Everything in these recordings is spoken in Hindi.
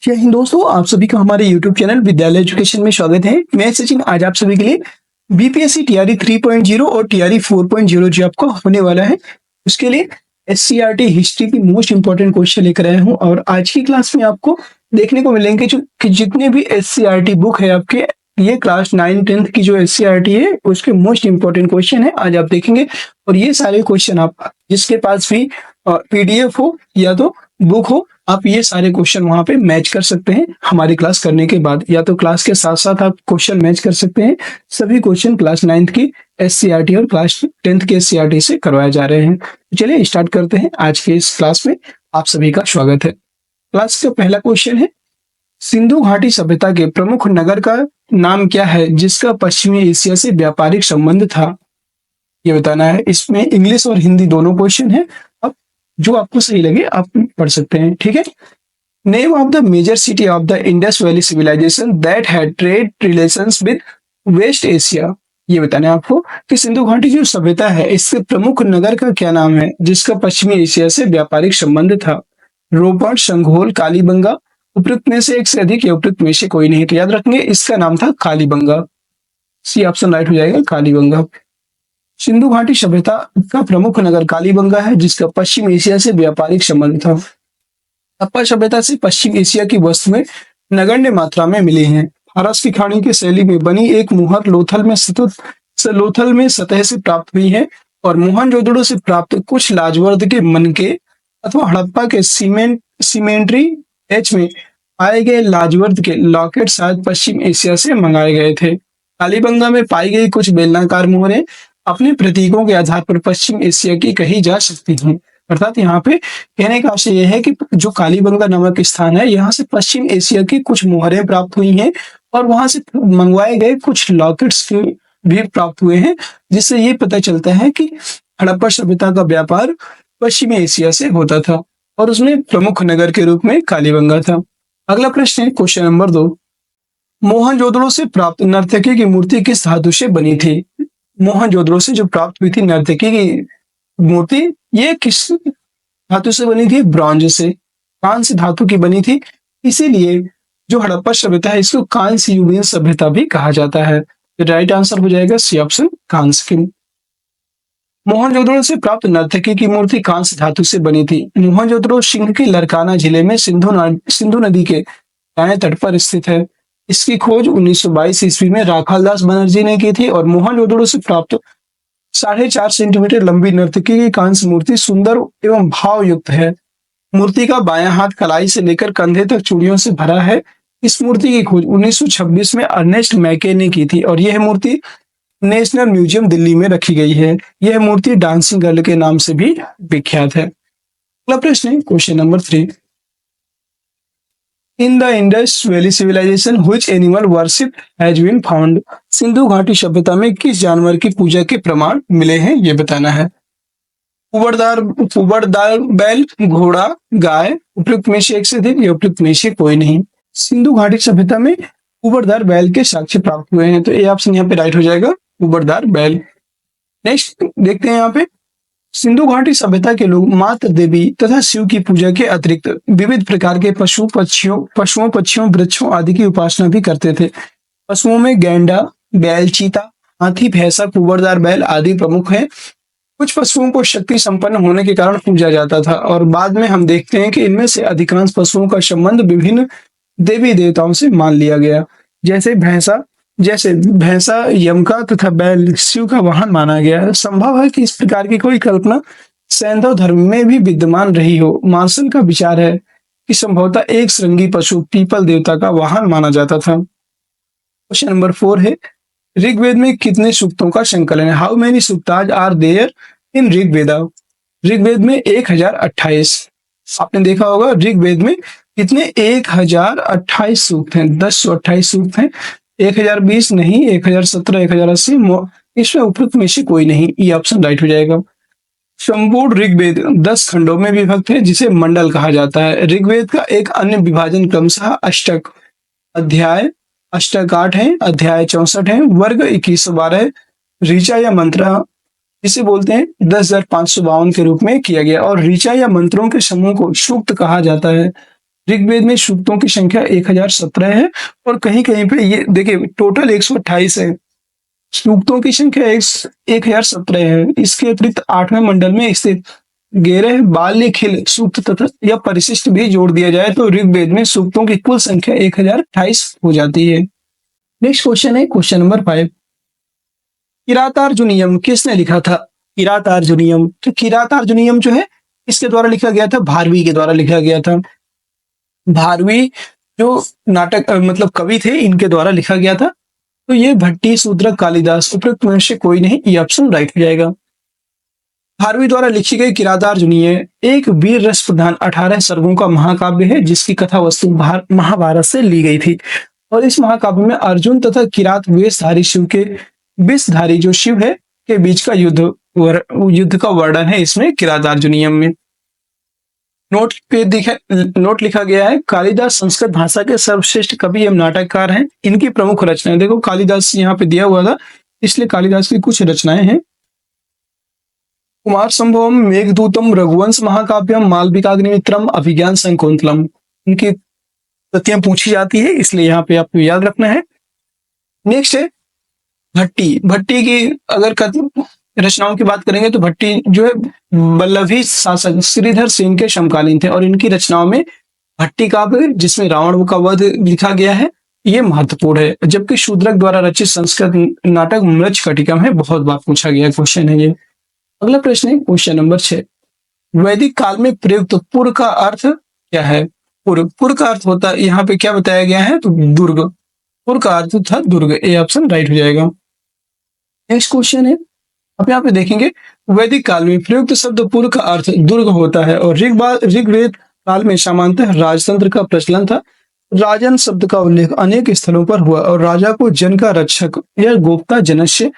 जय हिंद दोस्तों, आप सभी का हमारे YouTube चैनल विद्यालय एजुकेशन में स्वागत है। मैं सचिन आज आप सभी के लिए बीपीएससी टीआरई 3.0 और टीआरई 4.0 जो आपका होने वाला है उसके लिए एससीईआरटी हिस्ट्री की मोस्ट इंपॉर्टेंट क्वेश्चन लेकर आया हूं। और आज की क्लास में आपको देखने को मिलेंगे जो कि जितने भी एससीईआरटी बुक है आपके, ये क्लास 9 10th की जो एससीईआरटी है उसके मोस्ट इंपॉर्टेंट क्वेश्चन है आज आप देखेंगे। और ये सारे क्वेश्चन आप जिसके पास भी पीडीएफ हो या तो बुक हो, आप ये सारे क्वेश्चन वहां पे मैच कर सकते हैं हमारी क्लास करने के बाद, या तो क्लास के साथ साथ आप क्वेश्चन मैच कर सकते हैं। सभी क्वेश्चन क्लास 9th की एससीईआरटी और क्लास 10th की एससीईआरटी से करवाए जा रहे हैं। चलिए स्टार्ट करते हैं। आज के इस क्लास में आप सभी का स्वागत है। क्लास का पहला क्वेश्चन है, सिंधु घाटी सभ्यता के प्रमुख नगर का नाम क्या है जिसका पश्चिमी एशिया से व्यापारिक संबंध था? ये बताना है। इसमें इंग्लिश और हिंदी दोनों क्वेश्चन है। अब जो आपको सही लगे आप पढ़ सकते हैं, ठीक है। Name of the major city of the Indus valley civilisation that had trade relations with West Asia. ये बताना है आपको कि सिंधु घाटी जो सभ्यता है इसके प्रमुख नगर का क्या नाम है जिसका पश्चिमी एशिया से व्यापारिक संबंध था? रोपड़, शंघोल, कालीबंगा। उपयुक्त में से एक से अधिक या उपयुक्त में से कोई नहीं, तो याद रखेंगे इसका नाम था कालीबंगा। सी ऑप्शन राइट हो जाएगा, कालीबंगा। सिंधु घाटी सभ्यता का प्रमुख नगर कालीबंगा है जिसका पश्चिम एशिया से व्यापारिक संबंध था। हड़प्पा सभ्यता से पश्चिम एशिया की वस्तुएं नगण्य मात्रा में मिली हैं। फारस की खाड़ी की शैली में बनी एक मुहर लोथल में सतह से प्राप्त हुई है और मोहनजोदड़ो से प्राप्त कुछ लाजवर्द के मनके अथवा हड़प्पा के सीमेंट्री एच में पाए गए लाजवर्द के लॉकेट शायद पश्चिम एशिया से मंगाए गए थे। कालीबंगा में पाई गई कुछ बेलनाकार मोहरें अपने प्रतीकों के आधार पर पश्चिम एशिया की कही जा सकती हैं। अर्थात यहाँ पे कहने का आशय यह है कि जो कालीबंगा नामक स्थान है यहाँ से पश्चिम एशिया की कुछ मोहरें प्राप्त हुई हैं और वहां से मंगवाए गए कुछ लॉकेट्स भी प्राप्त हुए हैं, जिससे ये पता चलता है कि हड़प्पा सभ्यता का व्यापार पश्चिमी एशिया से होता था और उसमें प्रमुख नगर के रूप में कालीबंगा था। अगला प्रश्न है क्वेश्चन नंबर 2, मोहनजोदड़ो से प्राप्त नर्तकी की मूर्ति किस धातु से बनी थी? मोहनजोदड़ो से जो प्राप्त हुई थी नर्तकी की मूर्ति, ये किस धातु से बनी थी? ब्रॉन्ज से, कांस्य धातु की बनी थी। इसीलिए जो हड़प्पा सभ्यता है इसको कांस्य युगीन सभ्यता भी कहा जाता है। राइट आंसर हो जाएगा सी ऑप्शन, कांस्य की। मोहनजोदड़ो से प्राप्त नर्तकी की मूर्ति कांस्य धातु से बनी थी। मोहनजोदड़ो सिंध के लरकाना जिले में सिंधु नदी के दाएं तट पर स्थित है। इसकी खोज 1922 ईस्वी में राखालदास बनर्जी ने की थी और मोहनजोदड़ो से प्राप्त 4.5 सेंटीमीटर लंबी नर्तकी की कांस्य मूर्ति सुंदर एवं भावयुक्त है। मूर्ति का बायां हाथ कलाई से लेकर कंधे तक चूड़ियों से भरा है। इस मूर्ति की खोज 1926 में अर्नेस्ट मैके ने की थी और यह मूर्ति नेशनल म्यूजियम दिल्ली में रखी गई है। यह मूर्ति डांसिंग गर्ल के नाम से भी विख्यात है। अगला प्रश्न है question number 3, in the Indus valley civilisation which animal worship has been found? Sindhu घाटी सभ्यता में किस जानवर की पूजा के प्रमाण मिले हैं ये बताना है। उबरदार बैल, घोड़ा, गाय। उपयुक्त में से एक से अधिक या उपयुक्त में से कोई नहीं। सिंधु घाटी सभ्यता में उबरदार बैल के साक्ष्य प्राप्त हुए हैं, तो ये ऑप्शन यहाँ पे राइट हो जाएगा, उबरदार बैल। नेक्स्ट देखते हैं यहाँ पे, सिंधु घाटी सभ्यता के लोग मात्र देवी तथा शिव की पूजा के अतिरिक्त विविध प्रकार के पशुओं पक्षियों वृक्षों आदि की उपासना भी करते थे। पशुओं में गैंडा, बैल, चीता, हाथी, भैंसा, कुबरदार बैल आदि प्रमुख हैं। कुछ पशुओं को शक्ति संपन्न होने के कारण पूजा जाता था और बाद में हम देखते हैं कि इनमें से अधिकांश पशुओं का संबंध विभिन्न देवी देवताओं से मान लिया गया। जैसे भैंसा यम का तथा बैल शिव का वाहन माना गया है। संभव है कि इस प्रकार की कोई कल्पना सैंधव धर्म में भी विद्यमान रही हो। मार्शल का विचार है कि संभवतः एक श्रृंगी पशु पीपल देवता का वाहन माना जाता था। क्वेश्चन नंबर 4 है, ऋग्वेद में कितने सूक्तों का संकलन है? हाउ मेनी सूक्ताज are there in Rigveda? Rigveda में 1028। आपने देखा होगा ऋग्वेद में कितने 1028 सूक्त हैं, 1028 सूक्त हैं। 1020 नहीं, 1017, 1080, इसमें उपयुक्त में से कोई नहीं। ये ऑप्शन राइट हो जाएगा। संपूर्ण ऋग्वेद 10 खंडों में विभक्त है जिसे मंडल कहा जाता है। ऋग्वेद का एक अन्य विभाजन क्रमशः अष्टक, अध्याय अष्टक 8 है, अध्याय 64 है, वर्ग 2112, ऋचा या मंत्र इसे बोलते हैं 10,552 के रूप में किया गया और ऋचा या मंत्रों के समूह को सूक्त कहा जाता है। ऋग्वेद में सूक्तों की संख्या 1017 है और कहीं कहीं पे ये देखिए टोटल 128 है। सूक्तों की संख्या 1017 है। इसके अतिरिक्त 8वें मंडल में स्थित गेरह, बाल्य, खिल सूक्त तथा या परिशिष्ट भी जोड़ दिया जाए तो ऋग्वेद में सूक्तों की कुल संख्या 1028 हो जाती है। नेक्स्ट क्वेश्चन है क्वेश्चन नंबर 5। किरातार्जुनीयम किसने लिखा था? किरातार्जुनीयम, तो किरातार्जुनीयम जो है इसके द्वारा लिखा गया था, भारवी के द्वारा लिखा गया था। भारवी जो नाटक मतलब कवि थे, इनके द्वारा लिखा गया था। तो ये भट्टी, शूद्रक, कालिदास, उपरोक्त में से कोई नहीं, ये ऑप्शन राइट हो जाएगा। भारवी द्वारा लिखी गई किरातार्जुनीय एक वीर रस प्रधान 18 सर्गों का महाकाव्य है जिसकी कथा वस्तु महाभारत से ली गई थी। और इस महाकाव्य में अर्जुन तथा किरात वेशधारी शिव के विषधारी जो शिव है के बीच का युद्ध का वर्णन है इसमें किरातार्जुनीयम में। नोट लिखा गया है, कालिदास संस्कृत भाषा के सर्वश्रेष्ठ कवि एवं नाटककार हैं। इनकी प्रमुख रचनाएं, देखो कालिदास यहाँ पे दिया हुआ था इसलिए कालिदास की कुछ रचनाएं हैं। कुमार संभवम, मेघदूतम, रघुवंश महाकाव्यम, मालविकाग्निमित्रम, अभिज्ञान संकुंतलम, इनकी कृतियां पूछी जाती है इसलिए यहाँ पे आपको याद रखना है। नेक्स्ट है भट्टी। भट्टी की अगर रचनाओं की बात करेंगे तो भट्टी जो है बल्लभी शासक श्रीधर सेन के समकालीन थे और इनकी रचनाओं में भट्टी काव्य जिसमें रावण का वध लिखा गया है ये महत्वपूर्ण है। जबकि शूद्रक द्वारा रचित संस्कृत नाटक मृच्छकटिकम है, बहुत बार पूछा गया क्वेश्चन है ये। अगला प्रश्न है क्वेश्चन नंबर 6। वैदिक काल में प्रयुक्त पुर का अर्थ क्या है? पुर का अर्थ होता है, यहाँ पे क्या बताया गया है तो दुर्ग। पुर का अर्थ था दुर्ग, ये ऑप्शन राइट हो जाएगा। नेक्स्ट क्वेश्चन है, अब यहाँ पे देखेंगे वैदिक काल में प्रयुक्त शब्द पुर का अर्थ दुर्ग होता है और ऋग्वेद काल में सामान्यतः राजतंत्र का प्रचलन था। राजन शब्द का उल्लेख अनेक स्थलों पर हुआ और राजा को जन का रक्षक या गोप्ता जनस्य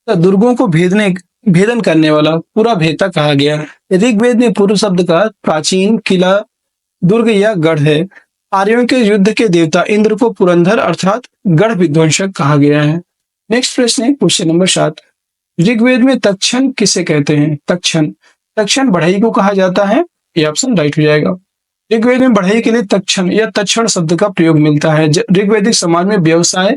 दुर्गों को भेदन करने वाला पूरा भेदता कहा गया। ऋग्वेद में पुर शब्द का प्राचीन किला, दुर्ग या गढ़ है। आर्यों के युद्ध के देवता इंद्र को पुरंदर अर्थात गढ़ विध्वंसक कहा गया है। नेक्स्ट प्रश्न है क्वेश्चन नंबर 7। ऋग्वेद में तक्षण किसे कहते हैं? तक्षण बढ़ई को कहा जाता है, ये ऑप्शन राइट हो जाएगा। ऋग्वेद में बढ़ई के लिए तक्षण या तक्षण शब्द का प्रयोग मिलता है। ऋग्वेदिक समाज में व्यवसाय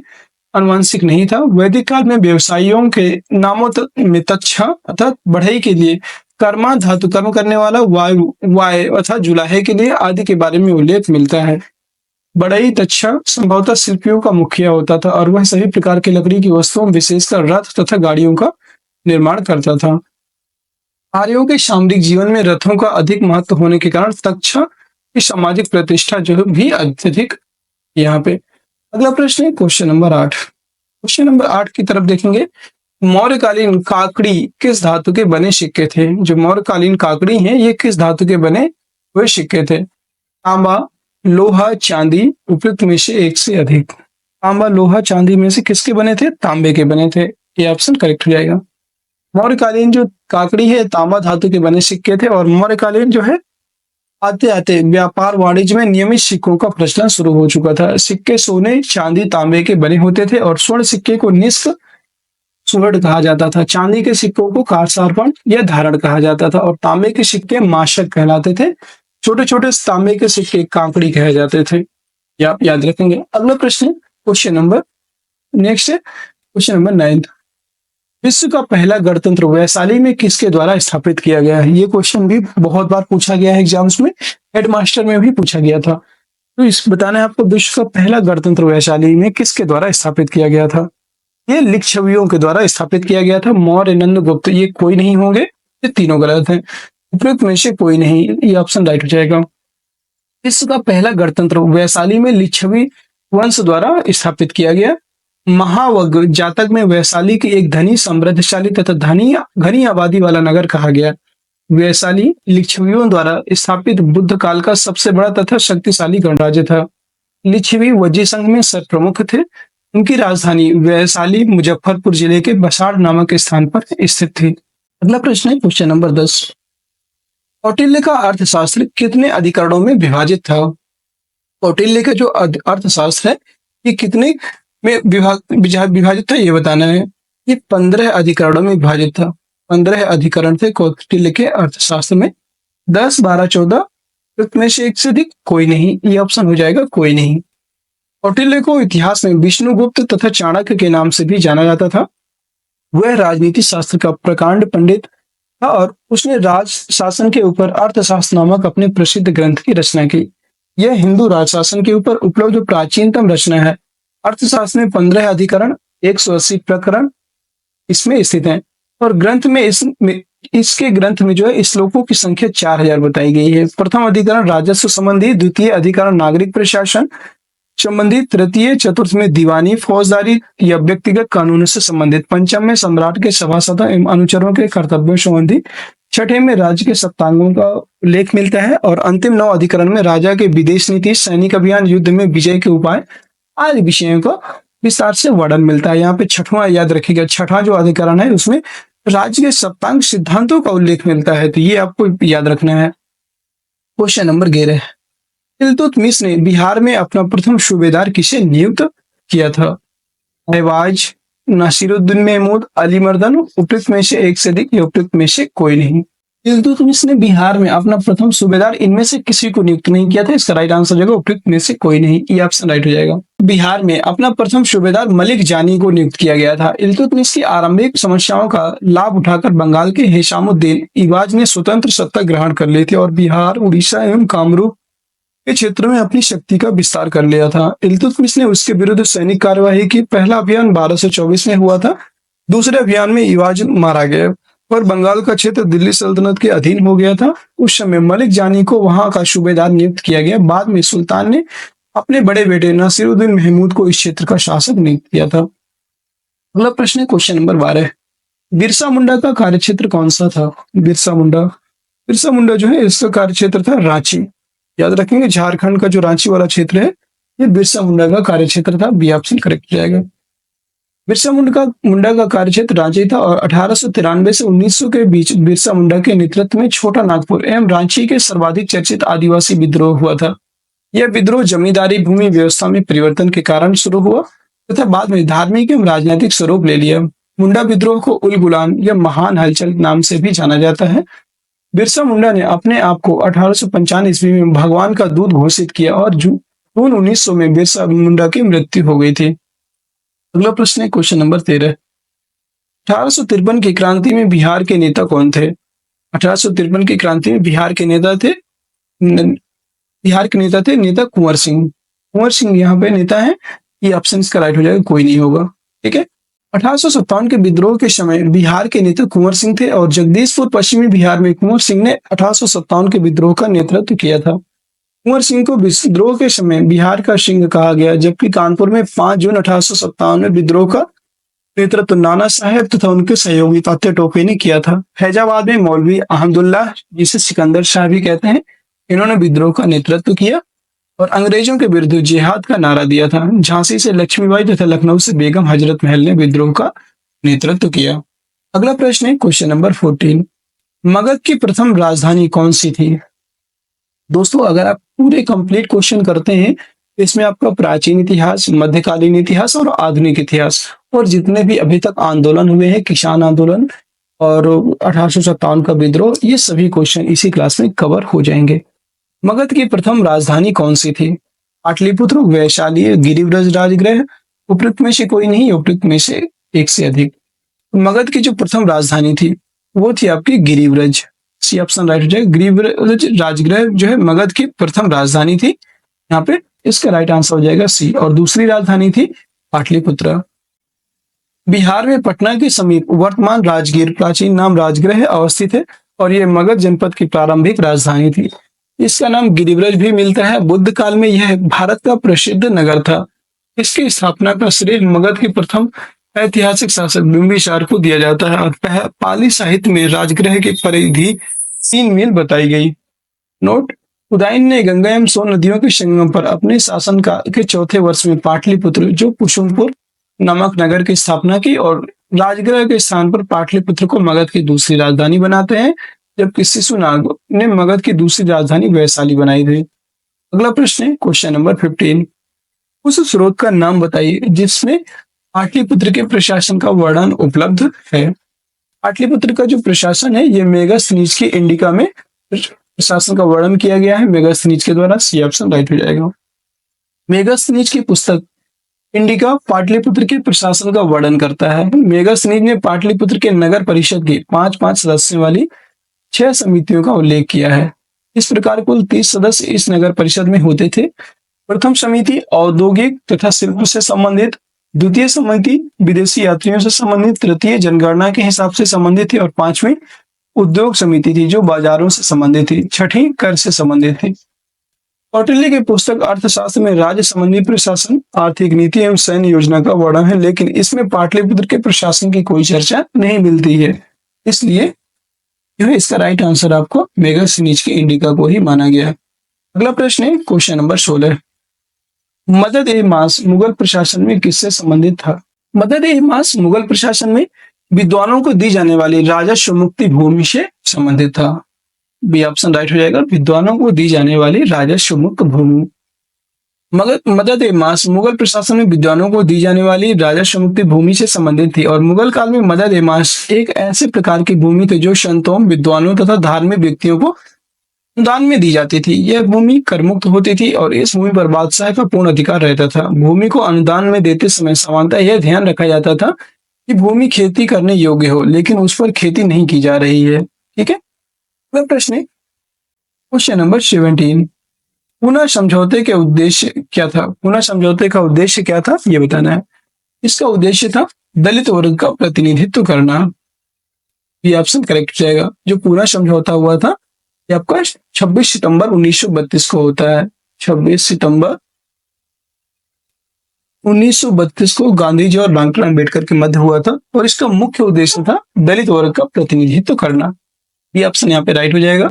अनुवांशिक नहीं था। वैदिक काल में व्यवसायियों के नामों में तक्ष अर्थात बढ़ई के लिए, कर्मा धातु कर्म करने वाला, वाय अर्थात जुलाहे के लिए आदि के बारे में उल्लेख मिलता है। बढ़ई तक्षा संभवतः शिल्पियों का मुखिया होता था और वह सभी प्रकार की लकड़ी की वस्तुओं विशेषकर रथ तथा गाड़ियों का निर्माण करता था। आर्यों के सामरिक जीवन में रथों का अधिक महत्व होने के कारण तक्षा की सामाजिक प्रतिष्ठा जो है भी अत्यधिक यहाँ पे। अगला प्रश्न है क्वेश्चन नंबर 8। क्वेश्चन नंबर 8 की तरफ देखेंगे। मौर्यकालीन काकड़ी किस धातु के बने सिक्के थे? जो मौर्यकालीन काकड़ी हैं ये किस धातु के बने हुए सिक्के थे? तांबा, लोहा, चांदी, उपयुक्त में से एक से अधिक। तांबा, लोहा, चांदी में से किसके बने थे? तांबे के बने थे, ये ऑप्शन करेक्ट हो जाएगा। मौर्यकालीन जो काकड़ी है तांबा धातु के बने सिक्के थे और मौर्यकालीन जो है आते आते व्यापार वाणिज्य में नियमित सिक्कों का प्रचलन शुरू हो चुका था। सिक्के सोने, चांदी, तांबे के बने होते थे और स्वर्ण सिक्के को निष्क सुवर्ण कहा जाता था। चांदी के सिक्कों को कारसार्पण या धारण कहा जाता था और तांबे के सिक्के माशक कहलाते थे। छोटे छोटे तांबे के सिक्के काकड़ी कहे जाते थे, ये आप याद रखेंगे। अगला प्रश्न क्वेश्चन नंबर 9। विश्व का पहला गणतंत्र वैशाली में किसके द्वारा स्थापित किया गया है? ये क्वेश्चन भी बहुत बार पूछा गया है एग्जाम्स में, हेडमास्टर में भी पूछा गया था। तो इस बताना है आपको विश्व का पहला गणतंत्र वैशाली में किसके द्वारा स्थापित किया गया था? ये लिच्छवियों के द्वारा स्थापित किया गया था। मौर्य, नंद, गुप्त ये कोई नहीं होंगे, ये तीनों गलत हैं। उपयुक्त में से कोई नहीं, ये ऑप्शन राइट हो जाएगा। विश्व का पहला गणतंत्र वैशाली में लिच्छवी वंश द्वारा स्थापित किया गया। महावग जातक में वैशाली की एक धनी, समृद्धशाली तथा घनी आबादी वाला नगर कहा गया। वैशाली लिच्छवियों द्वारा स्थापित बुद्ध काल का सबसे बड़ा तथा शक्तिशाली गणराज्य था। लिच्छवी वज्जी संघ में सर्वप्रमुख थे। उनकी राजधानी वैशाली मुजफ्फरपुर जिले के बसाड़ नामक स्थान पर स्थित थी। अगला प्रश्न है क्वेश्चन नंबर 10। कौटिल्य का अर्थशास्त्र कितने अधिकरणों में विभाजित था? कौटिल्य का जो अर्थशास्त्र है ये कितने में विभाजित था ये बताना है। ये 15 अधिकरणों में विभाजित था। 15 अधिकरण थे कौटिल्य के अर्थशास्त्र में। 10, 12, 14 उपयुक्त में से एक से अधिक कोई नहीं, ये ऑप्शन हो जाएगा कोई नहीं। कौटिल्य को इतिहास में विष्णुगुप्त तथा चाणक्य के नाम से भी जाना जाता था। वह राजनीति शास्त्र का प्रकांड पंडित था और उसने राज शासन के ऊपर अर्थशास्त्र नामक अपने प्रसिद्ध ग्रंथ की रचना की। यह हिंदू राजशासन के ऊपर उपलब्ध प्राचीनतम रचना है। अर्थशास्त्र में 15 अधिकरण, 180 प्रकरण इसमें स्थित हैं और ग्रंथ में इसके ग्रंथ में जो है श्लोकों की संख्या 4000 बताई गई है। प्रथम अधिकरण राजस्व संबंधी, द्वितीय अधिकरण नागरिक प्रशासन संबंधित, तृतीय चतुर्थ में दीवानी फौजदारी या व्यक्तिगत कानूनों से संबंधित, पंचम में सम्राट के सभासदों एवं अनुचरों के कर्तव्यों संबंधी, छठे में राज्य के सप्तांगों का उल्लेख मिलता है और अंतिम 9 अधिकरण में राजा के विदेश नीति, सैनिक अभियान, युद्ध में विजय के उपाय आदि विषयों का विस्तार से वर्णन मिलता है। यहाँ पे छठवां याद रखिएगा, छठा जो अधिकरण है उसमें राज्य के सप्तांग सिद्धांतों का उल्लेख मिलता है, तो ये आपको याद रखना है। क्वेश्चन नंबर 11, इल्तुतमिश ने बिहार में अपना प्रथम सूबेदार किसे नियुक्त किया था? ऐवाज, नासिरुद्दीन महमूद, अली मर्दन, उपयुक्त में से एक से अधिक या उपयुक्त में से कोई नहीं। इल्तुतमिश ने बिहार में अपना प्रथम सूबेदार इनमें से किसी को नियुक्त नहीं किया था, इसका राइट आंसर हो जाएगा उपयुक्त में से कोई नहीं, ये ऑप्शन राइट हो जाएगा। बिहार में अपना प्रथम सूबेदार मलिक जानी को नियुक्त किया गया था। इल्तुतमिश की आरंभिक समस्याओं का लाभ उठाकर बंगाल के हेशामुद्दीन इवाज ने स्वतंत्र सत्ता ग्रहण कर ली थी और बिहार, उड़ीसा एवं कामरूप के क्षेत्र में अपनी शक्ति का विस्तार कर लिया था। इल्तुतमिश ने उसके विरुद्ध सैनिक कार्यवाही की। पहला अभियान 1224 में हुआ था। दूसरे अभियान में इवाज मारा गया और बंगाल का क्षेत्र दिल्ली सल्तनत के अधीन हो गया था। उस समय मलिक जानी को वहां का सूबेदार नियुक्त किया गया। बाद में सुल्तान ने अपने बड़े बेटे नासिरुद्दीन महमूद को इस क्षेत्र का शासक नियुक्त किया था। अगला प्रश्न है क्वेश्चन नंबर 12, बिरसा मुंडा का कार्यक्षेत्र कौन सा था? बिरसा मुंडा जो है इसका कार्यक्षेत्र था रांची। याद रखेंगे झारखंड का जो रांची वाला क्षेत्र है ये बिरसा मुंडा का कार्यक्षेत्र था, बी ऑप्शन करेक्ट हो जाएगा। बिरसा मुंडा का कार्यक्षेत्र रांची था और 1893 से 1900 के बीच बिरसा मुंडा के नेतृत्व में छोटा नागपुर एवं रांची के सर्वाधिक चर्चित आदिवासी विद्रोह हुआ था। यह विद्रोह जमींदारी भूमि व्यवस्था में परिवर्तन के कारण शुरू हुआ तथा बाद में धार्मिक एवं राजनीतिक स्वरूप ले लिया। मुंडा विद्रोह को उल गुलान या महान हलचल नाम से भी जाना जाता है। बिरसा मुंडा ने अपने आप को 1895 ईस्वी में भगवान का दूत घोषित किया और जून 1900 में बिरसा मुंडा की मृत्यु हो गई थी। अगला प्रश्न है क्वेश्चन नंबर 13, 1853 की क्रांति में बिहार के नेता कौन थे? 1853 की क्रांति में बिहार के नेता थे नेता कुंवर सिंह यहाँ पे नेता है, ये ऑप्शन इसका राइट हो जाएगा, कोई नहीं होगा। ठीक है, 1857 के विद्रोह के समय बिहार के नेता कुंवर सिंह थे और जगदीशपुर पश्चिमी बिहार में कुंवर सिंह ने 1857 के विद्रोह का नेतृत्व किया था। कुंवर सिंह को विद्रोह के समय बिहार का सिंह कहा गया, जबकि कानपुर में 5 जून 1857 में विद्रोह का नेतृत्व नाना साहेब तथा उनके सहयोगी तात्या टोपे ने किया था। फैजाबाद में मौलवी अहमदुल्लाह, जिसे सिकंदर शाह भी कहते हैं, इन्होंने विद्रोह का नेतृत्व किया और अंग्रेजों के विरुद्ध जिहाद का नारा दिया था। झांसी से लक्ष्मीबाई तथा लखनऊ से बेगम हजरत महल ने विद्रोह का नेतृत्व किया। अगला प्रश्न है क्वेश्चन नंबर 14, मगध की प्रथम राजधानी कौन सी थी? दोस्तों, अगर आप पूरे कंप्लीट क्वेश्चन करते हैं तो इसमें आपका प्राचीन इतिहास, मध्यकालीन इतिहास और आधुनिक इतिहास और जितने भी अभी तक आंदोलन हुए हैं, किसान आंदोलन और 1857 का विद्रोह, ये सभी क्वेश्चन इसी क्लास में कवर हो जाएंगे। मगध की प्रथम राजधानी कौन सी थी? पाटलिपुत्र, वैशाली, गिरिव्रज राजगृह, उपयुक्त में से कोई नहीं, उपयुक्त में से एक से अधिक। मगध की जो प्रथम राजधानी थी वो थी आपकी गिरिव्रज, सी ऑप्शन राइट हो जाएगा। गिरिव्रज राजगृह जो है मगध की प्रथम राजधानी थी, यहाँ पे इसका राइट आंसर हो जाएगा सी। और दूसरी राजधानी थी पाटलिपुत्र। बिहार में पटना के समीप वर्तमान राजगीर, प्राचीन नाम राजगृह, अवस्थित है और ये मगध जनपद की प्रारंभिक राजधानी थी। इसका नाम गिरिव्रज भी मिलता है। बुद्ध काल में यह भारत का प्रसिद्ध नगर था। इसकी स्थापना का श्रेय मगध के प्रथम ऐतिहासिक शासक बिंबिसार को दिया जाता है और पाली साहित्य में राजगृह की परिधि 3 मील बताई गई। नोट, उदयन ने गंगा एवं सोन नदियों के संगम पर अपने शासन के चौथे वर्ष में पाटलिपुत्र जो कुसुमपुर नामक नगर की स्थापना की और राजगृह के स्थान पर पाटलिपुत्र को मगध की दूसरी राजधानी बनाते हैं, जबकि शिशुनाग ने मगध की दूसरी राजधानी वैशाली बनाई थी। अगला प्रश्न है क्वेश्चन नंबर 15, उस स्रोत का नाम बताइए जिसमें पाटलिपुत्र के प्रशासन का वर्णन उपलब्ध है। पाटलिपुत्र का जो प्रशासन है ये मेगस्थनीज की इंडिका में प्रशासन का वर्णन किया गया है? मेगास्थनीज के द्वारा। सी ऑप्शन राइट हो जाएगा। मेगास्थनीज की पुस्तक इंडिका पाटलिपुत्र के प्रशासन का वर्णन करता है। मेगास्थनीज ने पाटलिपुत्र के नगर परिषद की 5-5 सदस्यों वाली 6 समितियों का उल्लेख किया है। इस प्रकार कुल 30 सदस्य इस नगर परिषद में होते थे। प्रथम समिति औद्योगिक तथा शिल्प से संबंधित, द्वितीय समिति विदेशी यात्रियों से संबंधित, तृतीय जनगणना के हिसाब से संबंधित थी और पांचवी उद्योग समिति थी जो बाजारों से संबंधित थी, छठी कर से संबंधित थी। कौटिल्य की पुस्तक अर्थशास्त्र में राज्य संबंधी प्रशासन, आर्थिक नीति एवं सैन्य योजना का वर्णन है, लेकिन इसमें पाटलिपुत्र के प्रशासन की कोई चर्चा नहीं मिलती है। इसलिए जो है इसका राइट आंसर आपको मेगास्थनीज के इंडिका को ही माना गया। अगला प्रश्न है क्वेश्चन नंबर 16। मदद ए मास मुगल प्रशासन में किससे संबंधित था? मदद ए मास मुगल प्रशासन में विद्वानों को दी जाने वाली राजस्व मुक्ति भूमि से संबंधित था। बी ऑप्शन राइट हो जाएगा, विद्वानों को दी जाने वाली राजस्व मुक्त भूमि। मदद ए मास मुगल प्रशासन में विद्वानों को दी जाने वाली राजस्व मुक्ति भूमि से संबंधित थी और मुगल काल में मदद ए मास एक ऐसे प्रकार की भूमि थी जो संतों, विद्वानों तथा धार्मिक व्यक्तियों को दान में दी जाती थी। यह भूमि करमुक्त होती थी और इस भूमि पर बादशाह का पूर्ण अधिकार रहता था। भूमि को अनुदान में देते समय सामान्यतः यह ध्यान रखा जाता था कि भूमि खेती करने योग्य हो, लेकिन उस पर खेती नहीं की जा रही है। ठीक है, अगला प्रश्न क्वेश्चन नंबर 17। पुनः समझौते के उद्देश्य क्या था? पुनः समझौते का उद्देश्य क्या था ये बताना है। इसका उद्देश्य था दलित वर्ग का प्रतिनिधित्व करना। ये ऑप्शन करेक्ट हो जाएगा। जो पुनः समझौता हुआ था ये आपका 26 सितंबर 1932 को होता है। 26 सितंबर 1932 को गांधी जी और डॉक्टर अम्बेडकर के मध्य हुआ था और इसका मुख्य उद्देश्य था दलित वर्ग का प्रतिनिधित्व करना। ये ऑप्शन यहाँ पे राइट हो जाएगा।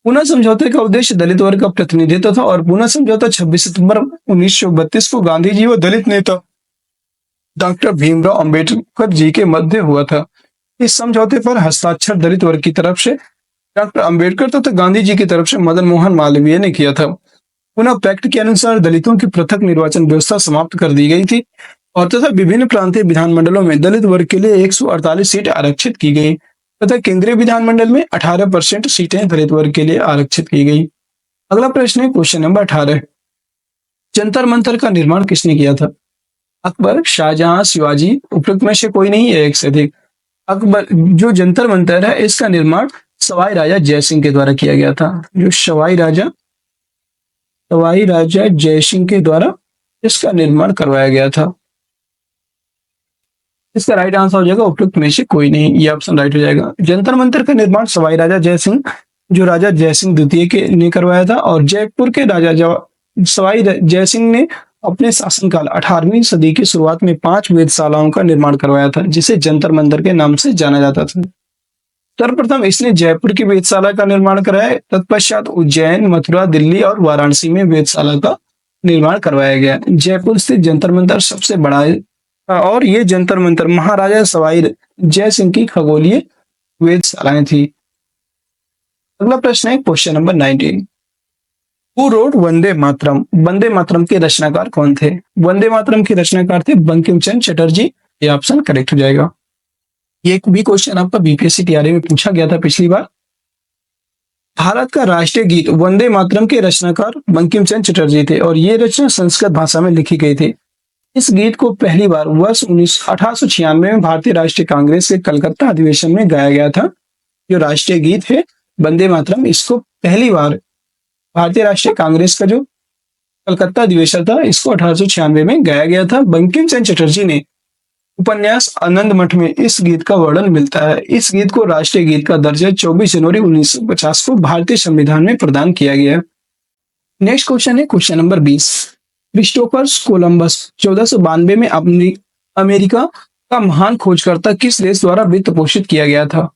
पुनः समझौते का उद्देश्य दलित वर्ग का प्रतिनिधित्व था और पुनः समझौता 26 सितंबर 1932 को गांधी जी और दलित नेता डॉक्टर भीमराव अंबेडकर जी के मध्य हुआ था। इस समझौते पर हस्ताक्षर दलित वर्ग की तरफ से डॉक्टर अंबेडकर तथा गांधी जी की तरफ से मदन मोहन मालवीय ने किया था। पुनः पैक्ट के अनुसार दलितों की पृथक निर्वाचन व्यवस्था समाप्त कर दी गई थी और तथा विभिन्न प्रांतीय विधानमंडलों में दलित वर्ग के लिए 148 सीट आरक्षित की गई तथा केंद्रीय विधानमंडल में 18% सीटें दलित वर्ग के लिए आरक्षित की गई। अगला प्रश्न है क्वेश्चन नंबर 18। जंतर मंतर का निर्माण किसने किया था? अकबर, शाहजहां, शिवाजी, उपरोक्त में से कोई नहीं है, एक से अधिक। अकबर, जो जंतर मंतर है इसका निर्माण सवाई राजा जयसिंह के द्वारा किया गया था। जो सवाई राजा जयसिंह के द्वारा इसका निर्माण करवाया गया था। इसका राइट आंसर हो जाएगा उपरोक्त में से कोई नहीं। ये ऑप्शन राइट हो जाएगा। जंतर मंतर का निर्माण सवाई राजा जयसिंह, जो राजा जयसिंह द्वितीय के ने करवाया था और जयपुर के राजा सवाई जयसिंह ने अपने शासनकाल 18वीं सदी की शुरुआत में 5 वेधशालाओं का निर्माण करवाया था जिसे जंतर मंतर के नाम से जाना जाता था। सर्वप्रथम इसने जयपुर की वेधशाला का निर्माण कराया। तत्पश्चात उज्जैन, मथुरा, दिल्ली और वाराणसी में वेधशाला का निर्माण करवाया गया। जयपुर स्थित जंतर मंतर सबसे बड़ा है और ये जंतर मंतर महाराजा सवाई जय सिंह की खगोलीय वेधशालाएं थी। अगला प्रश्न है question number 19। Who wrote Vande Mataram? Vande Mataram के रचनाकार कौन थे? वंदे मातरम के रचनाकार थे बंकिम चंद्र चटर्जी। ये ऑप्शन करेक्ट हो जाएगा। ये भी क्वेश्चन आपका बीपीएससी टीआरई में पूछा गया था पिछली बार। भारत का राष्ट्रीय गीत वंदे मातरम के रचनाकार बंकिम चंद्र चटर्जी थे और ये रचना संस्कृत भाषा में लिखी गई थी। इस गीत को पहली बार वर्ष 1896 में भारतीय राष्ट्रीय कांग्रेस के कलकत्ता अधिवेशन में गाया गया था। जो राष्ट्रीय गीत है वंदे मातरम, इसको पहली बार भारतीय राष्ट्रीय कांग्रेस का जो कलकत्ता अधिवेशन था इसको 1896 में गाया गया था। बंकिम चंद्र चटर्जी ने उपन्यास आनंद मठ में इस गीत का वर्णन मिलता है। इस गीत को राष्ट्रीय गीत का दर्जा 24 जनवरी 1950 को भारतीय संविधान में प्रदान किया गया। नेक्स्ट क्वेश्चन है क्वेश्चन नंबर 20। क्रिस्टोफर कोलंबस 1492 में अपनी अमेरिका का महान खोजकर्ता किस देश द्वारा वित्त पोषित किया गया था?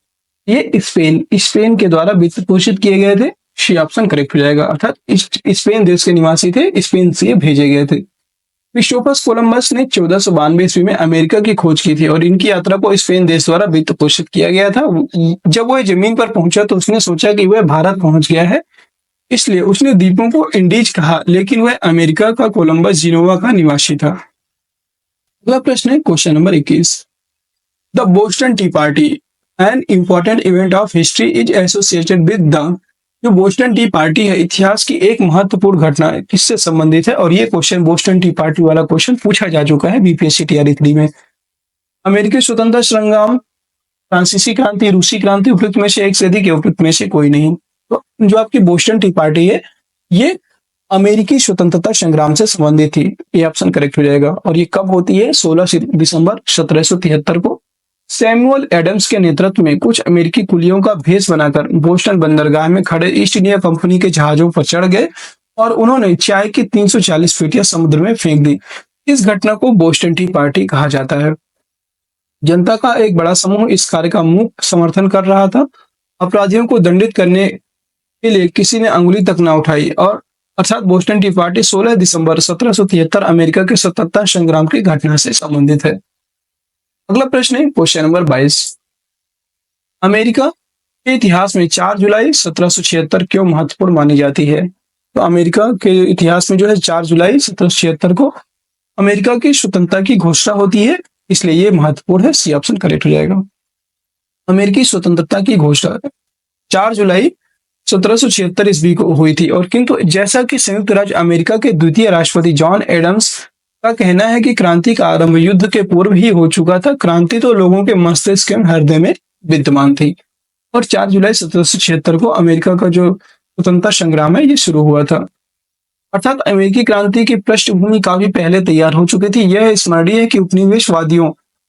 ये स्पेन के द्वारा वित्त पोषित किए गए थे। सी ऑप्शन करेक्ट हो जाएगा, अर्थात स्पेन देश के निवासी थे, स्पेन से भेजे गए थे। क्रिस्टोफर कोलंबस ने 1492 ईस्वी में अमेरिका की खोज की थी और इनकी यात्रा को स्पेन देश द्वारा वित्त पोषित किया गया था। जब वह जमीन पर पहुंचा तो उसने सोचा कि वह भारत पहुंच गया है, इसलिए उसने द्वीपों को इंडीज कहा, लेकिन वह अमेरिका का कोलंबस जिनोवा का निवासी था। अगला प्रश्न है question number 21। The Boston T party an important event of history is associated with the जो बोस्टन टी पार्टी है इतिहास की एक महत्वपूर्ण घटना है, किससे संबंधित है? और ये क्वेश्चन बोस्टन टी पार्टी वाला क्वेश्चन पूछा जा चुका है बीपीएससी टीआरई 3 में। अमेरिकी स्वतंत्रता संग्राम, फ्रांसीसी क्रांति, रूसी क्रांति, उपयुक्त में से एक से अधिक या उपयुक्त में से कोई नहीं। तो जो आपकी बोस्टन टी पार्टी है ये अमेरिकी स्वतंत्रता संग्राम से संबंधित थी, ये ऑप्शन करेक्ट हो जाएगा। और ये कब होती है? 16 दिसंबर 1773 को सैमुअल एडम्स के नेतृत्व में कुछ अमेरिकी कुलियों का भेष बनाकर बोस्टन बंदरगाह में खड़े ईस्ट इंडिया कंपनी के जहाजों पर चढ़ गए और उन्होंने चाय की 340 फीटिया समुद्र में फेंक दी। इस घटना को बोस्टन टी पार्टी कहा जाता है। जनता का एक बड़ा समूह इस कार्य का मुख्य समर्थन कर रहा था। अपराधियों को दंडित करने के लिए किसी ने अंगुली तक न उठाई और अर्थात बोस्टन टी पार्टी 16 दिसंबर 1773 अमेरिका के स्वतंत्रता संग्राम की घटना से संबंधित है। अगला प्रश्न है क्वेश्चन नंबर 22। अमेरिका के इतिहास में 4 जुलाई 1776 क्यों महत्वपूर्ण मानी जाती है? तो अमेरिका के इतिहास में जो है 4 जुलाई 1776 को अमेरिका की स्वतंत्रता की घोषणा होती है, इसलिए ये महत्वपूर्ण है। सी ऑप्शन करेक्ट हो जाएगा। अमेरिकी स्वतंत्रता की घोषणा 4 जुलाई 1776 ईस्वी को हुई थी और किंतु जैसा कि संयुक्त राज्य अमेरिका के द्वितीय राष्ट्रपति जॉन एडम्स का कहना है कि क्रांति का आरंभ युद्ध के पूर्व ही हो चुका था, क्रांति तो लोगों के मस्तिष्क एवं हृदय में विद्यमान थी और 4 जुलाई 1776 को अमेरिका का जो स्वतंत्रता संग्राम है ये शुरू हुआ था। अर्थात अमेरिकी क्रांति की पृष्ठभूमि काफी पहले तैयार हो चुकी थी। यह स्मरणीय है कि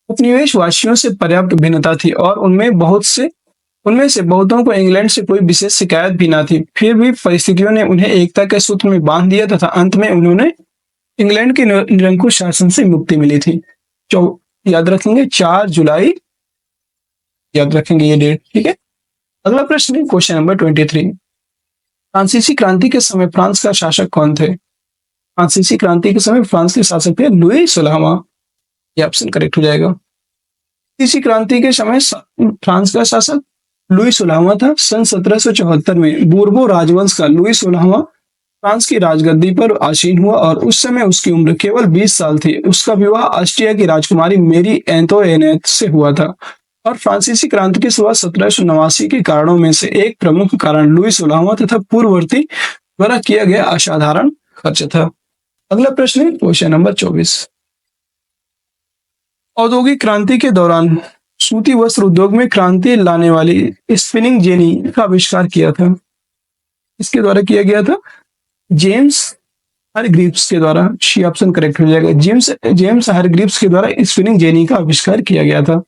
उपनिवेशवासियों से पर्याप्त भिन्नता थी और उनमें से बहुतों को इंग्लैंड से कोई विशेष शिकायत भी ना थी। फिर भी परिस्थितियों ने उन्हें एकता के सूत्र में बांध दिया तथा अंत में उन्होंने इंग्लैंड के निरंकुश शासन से मुक्ति मिली थी। याद रखेंगे 4 जुलाई, याद रखेंगे ये डेट, ठीक है। अगला प्रश्न है क्वेश्चन नंबर 23। फ्रांसीसी क्रांति के समय फ्रांस का शासक कौन थे? फ्रांसीसी क्रांति के समय फ्रांस के शासक थे लुई 16वां, ये ऑप्शन करेक्ट हो जाएगा। फ्रांसीसी क्रांति के समय फ्रांस का शासक लुई 16वां था। सन 1774 में बूर्बो राजवंश का लुई 16वां फ्रांस की राजगद्दी पर आसीन हुआ और उस समय उसकी उम्र केवल 20 साल थी। उसका विवाह ऑस्ट्रिया की राजकुमारी मेरी एंतोइनेट से हुआ था और फ्रांसीसी क्रांति की शुरुआत 1789 के कारणों में से एक प्रमुख कारण लुई 16वां तथा पूर्ववर्ती द्वारा किया गया असाधारण खर्च था। अगला प्रश्न है क्वेश्चन नंबर 24। औद्योगिक क्रांति के दौरान सूती वस्त्र उद्योग में क्रांति लाने वाली स्पिनिंग जेनी का आविष्कार किया था। इसके द्वारा किया गया था जेम्स हारग्रीव्स के द्वारा। सी ऑप्शन करेक्ट हो जाएगा। जेम्स हारग्रीव्स के द्वारा स्पिनिंग जेनी का आविष्कार किया गया था।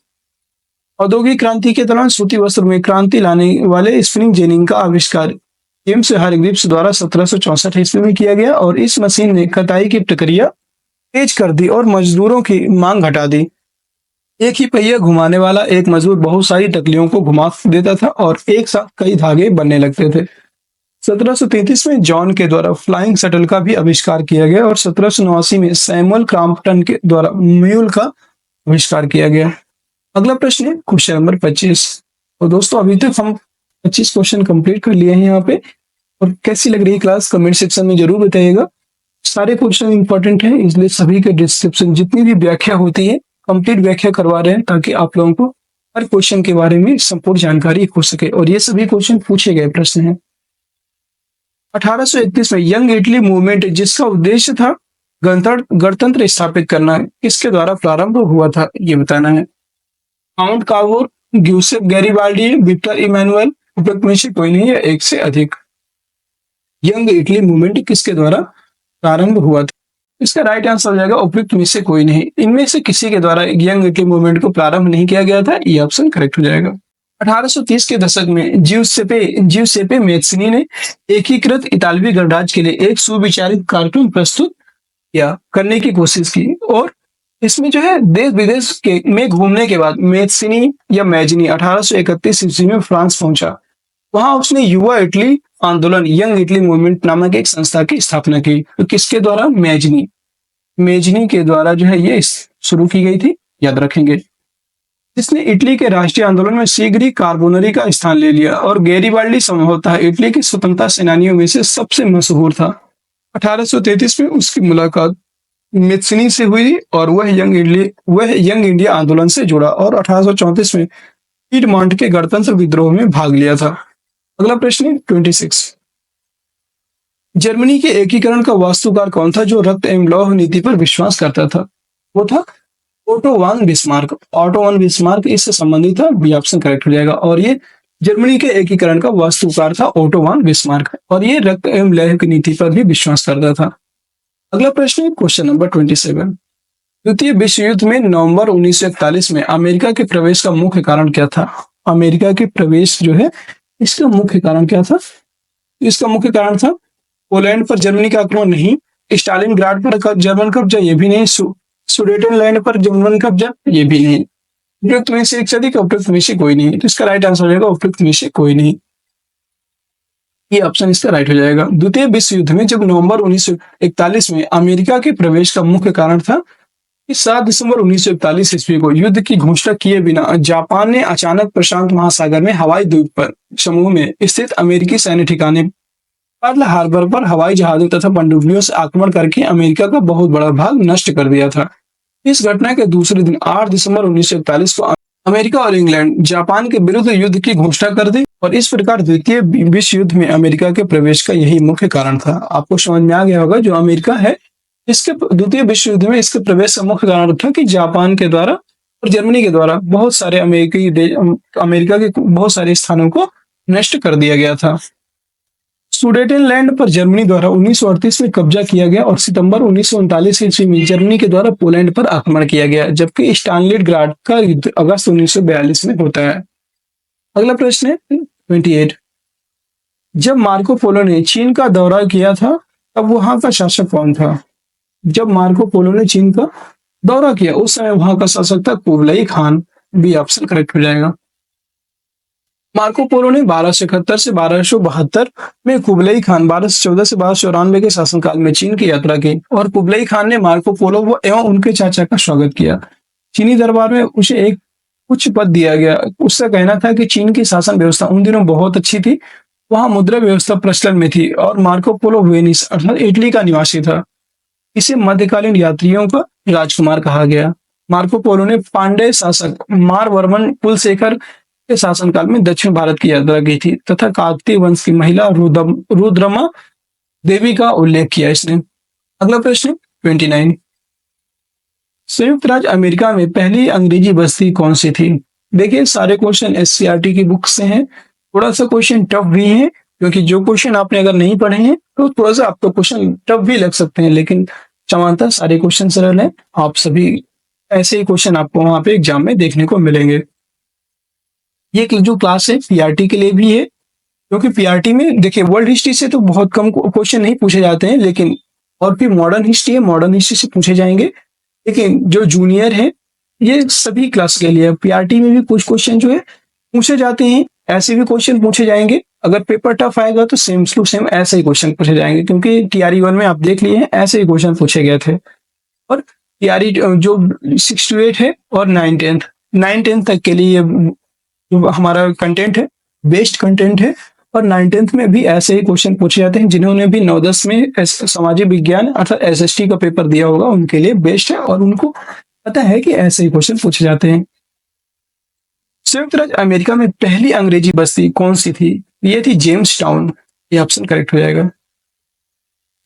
औद्योगिक क्रांति के दौरान सूती वस्त्र में क्रांति लाने वाले स्पिनिंग जेनी का आविष्कार जेम्स हारग्रीव्स द्वारा 1764 ईस्वी में किया गया और इस मशीन ने कटाई की प्रक्रिया तेज कर दी और मजदूरों की मांग घटा दी। एक ही पहिया घुमाने वाला एक मजदूर बहुत सारी टकलियों को घुमा देता था और एक साथ कई धागे बनने लगते थे। 1733 में जॉन के द्वारा फ्लाइंग शटल का भी आविष्कार किया गया और 1789 में सैमुअल क्रॉम्पटन के द्वारा म्यूल का आविष्कार किया गया। अगला प्रश्न है क्वेश्चन नंबर 25। तो दोस्तों अभी तक हम 25 क्वेश्चन कंप्लीट कर लिए हैं यहाँ पे। और कैसी लग रही है क्लास कमेंट सेक्शन में जरूर बताइएगा। सारे क्वेश्चन इंपॉर्टेंट हैं, इसलिए सभी के डिस्क्रिप्शन जितनी भी व्याख्या होती है कंप्लीट व्याख्या करवा रहे हैं ताकि आप लोगों को हर क्वेश्चन के बारे में संपूर्ण जानकारी हो सके। और ये सभी क्वेश्चन पूछे गए प्रश्न हैं। 1831 में यंग इटली मूवमेंट जिसका उद्देश्य था गणतंत्र स्थापित करना, किसके द्वारा प्रारंभ हुआ था ये बताना है। Count Cavour, Giuseppe Garibaldi, Victor Emmanuel, उपयुक्त में से कोई नहीं है, एक से अधिक। यंग इटली मूवमेंट किसके द्वारा प्रारंभ हुआ था? इसका राइट आंसर हो जाएगा उपयुक्त में से कोई नहीं। इनमें से किसी के द्वारा यंग इटली मूवमेंट को प्रारंभ नहीं किया गया था, ये ऑप्शन करेक्ट हो जाएगा। 1830 के दशक में जिउसेपे मैत्सिनी ने एकीकृत इतालवी गणराज्य के लिए एक सुविचारित कार्टून प्रस्तुत करने की कोशिश की और इसमें जो है देश विदेश में घूमने के बाद मैत्सिनी 1831 ईस्वी में फ्रांस पहुंचा। वहां उसने युवा इटली आंदोलन यंग इटली मूवमेंट नामक एक संस्था की स्थापना की। तो किसके द्वारा? मेजनी के द्वारा जो है ये शुरू की गई थी, याद रखेंगे। इसने इटली के राष्ट्रीय आंदोलन में शीघ्र ही कार्बोनरी का स्थान ले लिया और गैरिबाल्डी संभवतः इटली के स्वतंत्रता सेनानियों में से सबसे मशहूर था। 1833 में उसकी मुलाकात मैत्सिनी से हुई और वह यंग इंडिया आंदोलन से जुड़ा और 1834 में पीडमॉन्ट के गणतंत्र विद्रोह में भाग लिया था। अगला प्रश्न है 26। जर्मनी के एकीकरण का वास्तुकार कौन था जो रक्त एवं लौह नीति पर विश्वास करता था? वो था ओटो वान बिस्मार्क। ऑटो वान बिस्मार्क इससे संबंधित था, बी ऑप्शन करेक्ट हो जाएगा। और ये जर्मनी के एकीकरण का वास्तुकार था ओटो वान बिस्मार्क, और ये रक्त एवं लौह की नीति पर भी विश्वास करता था। अगला प्रश्न है क्वेश्चन नंबर 27। द्वितीय विश्व युद्ध में नवंबर 1941 में अमेरिका के प्रवेश का मुख्य कारण क्या था? अमेरिका के प्रवेश जो है इसका मुख्य कारण क्या था? इसका मुख्य कारण था पोलैंड पर जर्मनी का आक्रमण नहीं, स्टालिनग्राड पर जर्मन कब्जा ये भी नहीं, सुडेटनलैंड पर जर्मन कब्जा ये भी नहीं। उपयुक्त में से एक से अधिक, उपयुक्त में से कोई नहीं। तो इसका राइट आंसर हो जाएगा उपयुक्त में से कोई नहीं। ये ऑप्शन इसका राइट हो जाएगा। द्वितीय विश्व युद्ध में जब नवंबर 1941 में अमेरिका के प्रवेश का मुख्य कारण था कि 7 दिसंबर 1941 ईस्वी को युद्ध की घोषणा किए बिना जापान ने अचानक प्रशांत महासागर में हवाई द्वीप पर समूह में स्थित अमेरिकी सैन्य ठिकाने पर्ल हार्बर पर हवाई जहाजों तथा पनडुब्बियों से आक्रमण करके अमेरिका का बहुत बड़ा भाग नष्ट कर दिया था। इस घटना के दूसरे दिन 8 दिसंबर 1941 को अमेरिका और इंग्लैंड जापान के विरुद्ध युद्ध की घोषणा कर दी, और इस प्रकार द्वितीय विश्व युद्ध में अमेरिका के प्रवेश का यही मुख्य कारण था। आपको समझ में आ गया होगा, जो अमेरिका है इसके द्वितीय विश्व युद्ध में इसके प्रवेश का मुख्य कारण था कि जापान के द्वारा और जर्मनी के द्वारा बहुत सारे अमेरिका के बहुत सारे स्थानों को नष्ट कर दिया गया था। सुडेटनलैंड पर जर्मनी द्वारा 1938 में कब्जा किया गया, और सितंबर 1939 ईस्वी में जर्मनी के द्वारा पोलैंड पर आक्रमण किया गया, जबकि स्टालिनग्राड का युद्ध अगस्त 1942 में होता है। अगला प्रश्न है 28। जब मार्को पोलो ने चीन का दौरा किया था तब वहां का शासक कौन था? जब मार्को पोलो ने चीन का दौरा किया उस समय वहां का शासक था Kublai Khan. B option correct हो जाएगा। मार्को पोलो ने 1271 से 1272 में कुबलाई खान 1214 से 1294 के शासनकाल में चीन की यात्रा की, और कुबलाई खान ने मार्को पोलो एवं उनके चाचा का स्वागत किया। चीनी दरबार में उसे एक उच्च पद दिया गया। उसका कहना था कि चीन की शासन व्यवस्था उन दिनों बहुत अच्छी थी, वहां मुद्रा व्यवस्था प्रचलन में थी, और मार्को पोलो वेनिस अर्थात इटली का निवासी था। इसे मध्यकालीन यात्रियों का राजकुमार कहा गया। मार्को पोलो ने पांड्य शासक मारवर्मन कुलशेखर के शासनकाल में दक्षिण भारत की यात्रा की थी, तथा काकतीय वंश की महिला रुद्रमा देवी का उल्लेख किया इसने। अगला प्रश्न 29। संयुक्त राज्य अमेरिका में पहली अंग्रेजी बस्ती कौन सी थी? देखिए सारे क्वेश्चन एससीईआरटी की बुक से हैं। थोड़ा सा क्वेश्चन टफ भी है, क्योंकि जो क्वेश्चन आपने अगर नहीं पढ़े हैं तो थोड़ा सा आपको क्वेश्चन टफ भी लग सकते हैं, लेकिन समानतः सारे क्वेश्चन सरल हैं। आप सभी ऐसे ही क्वेश्चन आपको वहां पे एग्जाम में देखने को मिलेंगे। ये जो क्लास है पीआरटी के लिए भी है, क्योंकि पीआरटी में देखिए वर्ल्ड हिस्ट्री से तो बहुत कम क्वेश्चन नहीं पूछे जाते हैं, लेकिन और फिर मॉडर्न हिस्ट्री है, मॉडर्न हिस्ट्री से पूछे जाएंगे। लेकिन जो जूनियर है ये सभी क्लास के लिए पीआरटी में भी कुछ क्वेश्चन जो है पूछे जाते हैं, ऐसे भी क्वेश्चन पूछे जाएंगे। अगर पेपर टफ आएगा तो सेम टू सेम ऐसे ही क्वेश्चन पूछे जाएंगे, क्योंकि टीआरई 1 में आप देख लिए हैं ऐसे ही क्वेश्चन पूछे गए थे। और टीआरई जो 6 to 8 है और 9th तक के लिए जो हमारा कंटेंट है बेस्ड कंटेंट है, और 9th में भी ऐसे ही क्वेश्चन पूछे जाते हैं। जिन्होंने भी 9-10 में सामाजिक विज्ञान अर्थात एसएसटी का पेपर दिया होगा उनके लिए बेस्ट है, और उनको पता है कि ऐसे ही क्वेश्चन पूछे जाते हैं। संयुक्त राज्य अमेरिका में पहली अंग्रेजी बस्ती कौन सी थी? ये थी जेम्स टाउन। ये ऑप्शन करेक्ट हो जाएगा।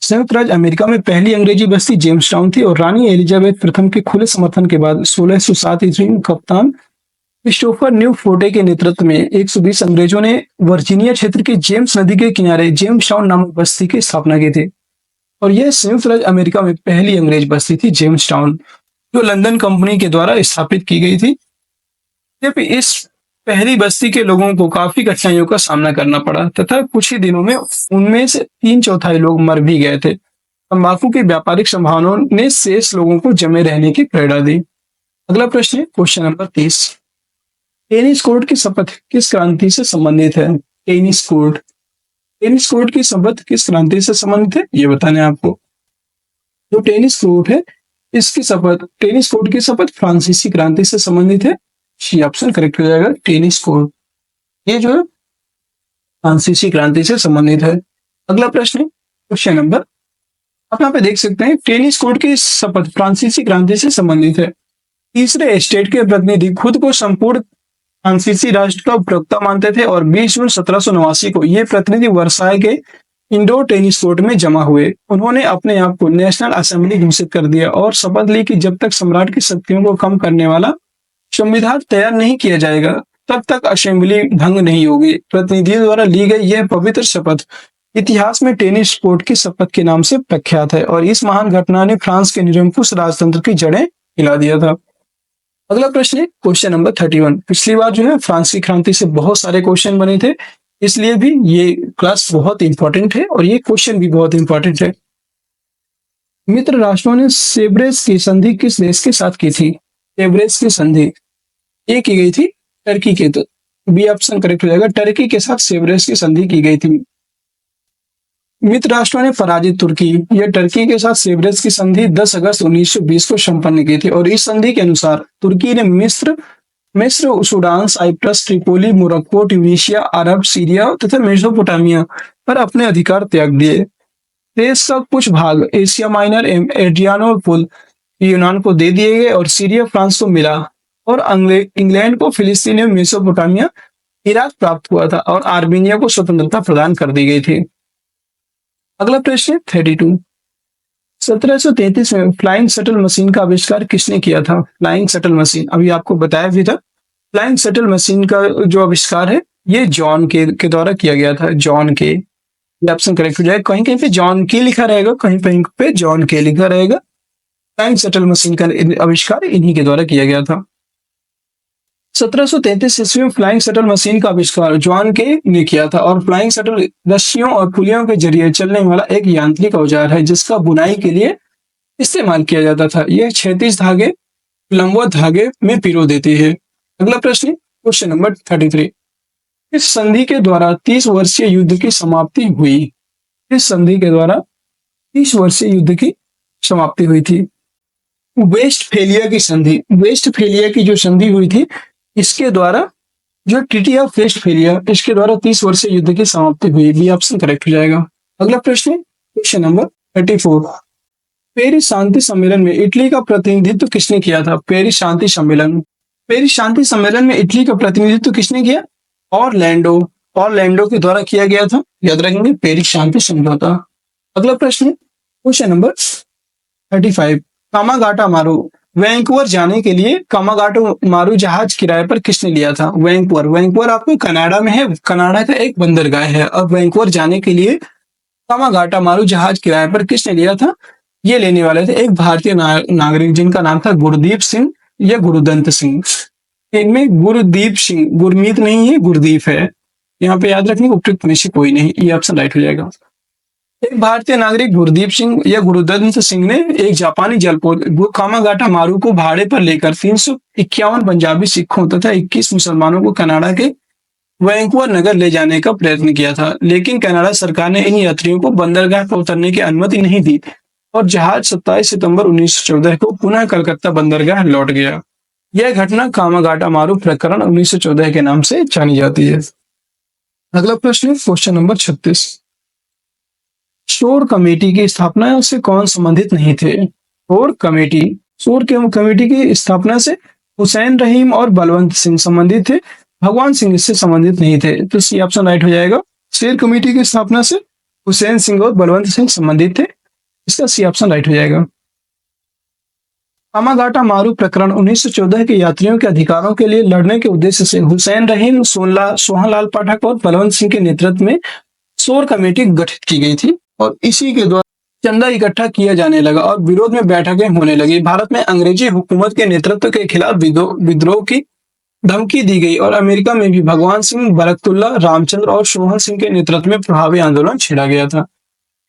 संयुक्त राज्य अमेरिका में पहली अंग्रेजी बस्ती जेम्स टाउन थी, और रानी एलिजाबेथ प्रथम के खुले समर्थन के बाद 1607 ईस्वी में कप्तान क्रिस्टोफर न्यू फोर्टे के नेतृत्व में 120 अंग्रेजों ने वर्जीनिया क्षेत्र के जेम्स नदी के किनारे जेम्स टाउन नामक बस्ती की स्थापना की थी, और यह संयुक्त राज्य अमेरिका में पहली अंग्रेज बस्ती थी जेम्स टाउन, जो लंदन कंपनी के द्वारा स्थापित की गई थी। जबकि इस पहली बस्ती के लोगों को काफी कठिनाइयों का सामना करना पड़ा, तथा कुछ ही दिनों में उनमें से 3/4 लोग मर भी गए थे। तंबाकू की व्यापारिक संभावनाओं ने शेष लोगों को जमे रहने की प्रेरणा दी। अगला प्रश्न है क्वेश्चन नंबर 30। टेनिस कोर्ट की शपथ किस क्रांति से संबंधित है? टेनिस कोर्ट की शपथ किस क्रांति से संबंधित है ये बताना है आपको। जो टेनिस कोर्ट है इसकी शपथ टेनिस कोर्ट की शपथ फ्रांसीसी क्रांति से संबंधित है। सी ऑप्शन करेक्ट हो जाएगा। टेनिस कोर्ट ये जो है फ्रांसीसी क्रांति से संबंधित है। अगला प्रश्न है क्वेश्चन नंबर, आप यहाँ पे देख सकते हैं टेनिस कोर्ट की शपथ फ्रांसीसी क्रांति से संबंधित है। तीसरे स्टेट के प्रतिनिधि खुद को संपूर्ण फ्रांसीसी राष्ट्र का प्रवक्ता मानते थे और 20 जून 1789 को ये प्रतिनिधि वर्साय के इंडोर टेनिस कोर्ट में जमा हुए। उन्होंने अपने आप को नेशनल असेंबली घोषित कर दिया और शपथ ली कि जब तक सम्राट की शक्तियों को कम करने वाला संविधान तैयार नहीं किया जाएगा तब तक असेंबली भंग नहीं होगी। प्रतिनिधियों द्वारा ली गई यह पवित्र शपथ इतिहास में टेनिस कोर्ट की शपथ के नाम से प्रख्यात है और इस महान घटना ने फ्रांस के निरंकुश राजतंत्र की जड़ें हिला दिया था। अगला प्रश्न है क्वेश्चन नंबर 31। पिछली बार जो है फ्रांस की क्रांति से बहुत सारे क्वेश्चन बने थे, इसलिए भी ये क्लास बहुत इंपॉर्टेंट है और ये क्वेश्चन भी बहुत इंपॉर्टेंट है। मित्र राष्ट्रों ने सेब्रेस की संधि किस देश के साथ की थी? सेब्रेस की संधि ये की गई थी टर्की के, तो बी ऑप्शन करेक्ट हो जाएगा। टर्की के साथ सेब्रेस की संधि की गई थी। मित्र राष्ट्रों ने पराजित तुर्की यह टर्की के साथ सेब्रेस की संधि 10 अगस्त 1920 को संपन्न की थी और इस संधि के अनुसार तुर्की ने मिस्र, Sudan, Cyprus, Tripoli, Morocco, Tunisia, अरब, सीरिया तथा मेसोपोटामिया पर अपने अधिकार त्याग दिए। देश का कुछ भाग एशिया माइनर, एड्रियानोपुल यूनान को दे दिए गए और सीरिया फ्रांस को मिला और इंग्लैंड को फिलिस्तीन में मेसोपोटामिया इराक प्राप्त हुआ था और आर्मीनिया को स्वतंत्रता प्रदान कर दी गई थी। अगला प्रश्न 32। 1733 में फ्लाइंग शटल मशीन का आविष्कार किसने किया था? फ्लाइंग शटल मशीन अभी आपको बताया भी था। फ्लाइंग शटल मशीन का जो आविष्कार है ये जॉन के द्वारा किया गया था। जॉन के, ये ऑप्शन करेक्ट हो जाएगा। कहीं कहीं पे जॉन के लिखा रहेगा, कहीं कहीं पे जॉन के लिखा रहेगा। फ्लाइंग शटल मशीन का आविष्कार इन्हीं के द्वारा किया गया था। 1733 ईस्वी में फ्लाइंग शटल मशीन का आविष्कार जॉन के ने किया था और फ्लाइंग शटल रस्सियों और पुलियों के जरिए चलने वाला एक यांत्रिक औजार है जिसका बुनाई के लिए इस्तेमाल किया जाता था। यह क्षैतिज धागे लंबवत धागे में पिरो देती है। अगला प्रश्न क्वेश्चन नंबर 33। इस संधि के द्वारा 30 वर्षीय युद्ध की समाप्ति हुई। इस संधि के द्वारा 30 वर्षीय युद्ध की समाप्ति हुई थी। वेस्टफेलिया की संधि, वेस्टफेलिया की जो संधि हुई थी इसके द्वारा, जो ट्रीटी ऑफ वेस्टफेलिया, इसके द्वारा 30 वर्षीय युद्ध की समाप्ति हुई। बी ऑप्शन करेक्ट हो जाएगा। अगला प्रश्न क्वेश्चन नंबर 34। पेरिस शांति सम्मेलन में इटली का प्रतिनिधित्व किसने किया था? पेरिस शांति सम्मेलन, पेरिस शांति सम्मेलन में इटली का प्रतिनिधित्व किसने किया? ऑरलैंडो के द्वारा किया गया था। याद रखेंगे पेरिस शांति समझौता। अगला प्रश्न क्वेश्चन नंबर 35। कामागाटा मारू, वैंकूवर जाने के लिए कामागाटा मारू जहाज किराए पर किसने लिया था? वैंकूवर आपको कनाडा में है, कनाडा का एक बंदरगाह है। अब वैंकूवर जाने के लिए कामागाटा मारू जहाज किराए पर किसने लिया था? ये लेने वाले थे एक भारतीय नागरिक जिनका नाम था गुरदीप सिंह या गुरुदंत सिंह। इनमें गुरदीप सिंह, गुरमीत नहीं है, गुरदीप है। यहाँ पे याद रखने उपयुक्त में से कोई नहीं, ये ऑप्शन राइट हो जाएगा। एक भारतीय नागरिक गुरदीप सिंह या गुरुदत्त सिंह ने एक जापानी जलपोत कामागाटा मारू को भाड़े पर लेकर 351 पंजाबी सिखों तथा 21 मुसलमानों को कनाडा के वैंकूवर नगर ले जाने का प्रयत्न किया था, लेकिन कनाडा सरकार ने इन यात्रियों को बंदरगाह पर उतरने की अनुमति नहीं दी और जहाज 27 सितंबर 1914 को पुनः कलकत्ता बंदरगाह लौट गया। यह घटना कामागाटा मारू प्रकरण 1914 के नाम से जानी जाती है। अगला प्रश्न क्वेश्चन नंबर 36। शोर कमेटी की स्थापना से कौन संबंधित नहीं थे? शोर कमेटी की स्थापना से हुसैन रहीम और बलवंत सिंह संबंधित थे, भगवान सिंह इससे संबंधित नहीं थे। तो सी ऑप्शन राइट हो जाएगा। शेर कमेटी की स्थापना से हुसैन सिंह और बलवंत सिंह संबंधित थे, इसका सी ऑप्शन राइट हो जाएगा। कामागाटा मारू प्रकरण 1914 के यात्रियों के अधिकारों के लिए लड़ने के उद्देश्य से हुसैन रहीम, सोहनलाल पाठक और बलवंत सिंह के नेतृत्व में शोर कमेटी गठित की गई थी और इसी के द्वारा चंदा इकट्ठा किया जाने लगा और विरोध में बैठकें होने लगी। भारत में अंग्रेजी हुकूमत के नेतृत्व के खिलाफ विद्रोह की धमकी दी गई और अमेरिका में भी भगवान सिंह, बरकतुल्ला, रामचंद्र और सोहन सिंह के नेतृत्व में प्रभावी आंदोलन छेड़ा गया था।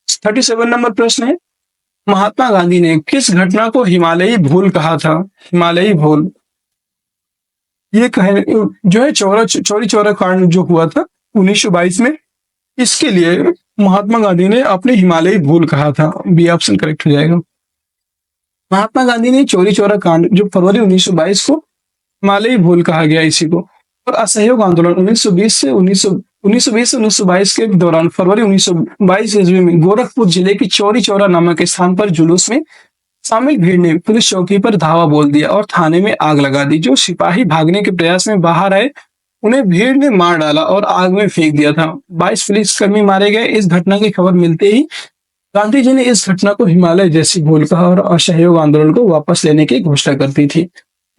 37 नंबर प्रश्न है, महात्मा गांधी ने किस घटना को हिमालयी भूल कहा था? हिमालयी भूल ये जो है चौरी चौरा कांड जो हुआ था 1922 में, इसके लिए महात्मा गांधी ने अपने हिमालयी भूल कहा था। बी ऑप्शन करेक्ट हो जाएगा। महात्मा गांधी ने चौरी चौरा कांड जो फरवरी 1922 को हिमालयी भूल कहा गया इसी को, और असहयोग आंदोलन 1920 से 1922 के दौरान फरवरी 1922 ईस्वी में गोरखपुर जिले की चौरी चौरा नामक स्थान पर जुलूस में शामिल भीड़ ने पुलिस चौकी पर धावा बोल दिया और थाने में आग लगा दी। जो सिपाही भागने के प्रयास में बाहर आए उन्हें भीड़ ने मार डाला और आग में फेंक दिया था। 22 पुलिसकर्मी मारे गए। इस घटना की खबर मिलते ही गांधी जी ने इस घटना को हिमालय जैसी भूल कहा और असहयोग आंदोलन को वापस लेने की घोषणा कर दी थी।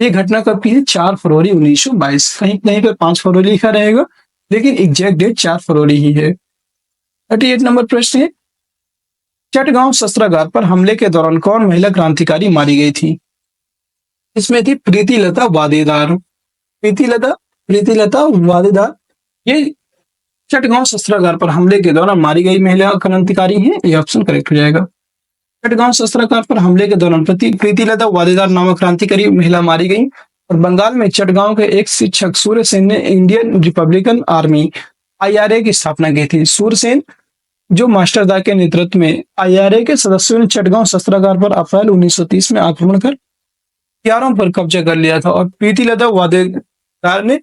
ये घटना कब की है? 4 फरवरी 1922। कहीं कहीं पर 5 फरवरी लिखा रहेगा, लेकिन एग्जैक्ट डेट 4 फरवरी ही है। 38 नंबर प्रश्न है, चटगांव शस्त्रागार पर हमले के दौरान कौन महिला क्रांतिकारी मारी गई थी? इसमें थी प्रीतिलता वादेदार। प्रीतिलता वादेदार ये चटगांव शस्त्रागार पर हमले के दौरान मारी गई महिला क्रांतिकारी है। ये ऑप्शन करेक्ट हो जाएगा। चटगांव शस्त्रागार पर हमले के दौरान प्रीतिलता वादेदार नामक क्रांतिकारी महिला मारी गई। और बंगाल में चटगांव के एक शिक्षक सूर्यसेन ने इंडियन रिपब्लिकन आर्मी IRA की स्थापना की थी। सूर्यसेन जो मास्टरदा के नेतृत्व में IRA के सदस्यों ने चटगांव शस्त्रागार पर अप्रैल 1930 में आक्रमण कर हथियारों पर कब्जा कर लिया था। और प्रीतिलता वादेदार ने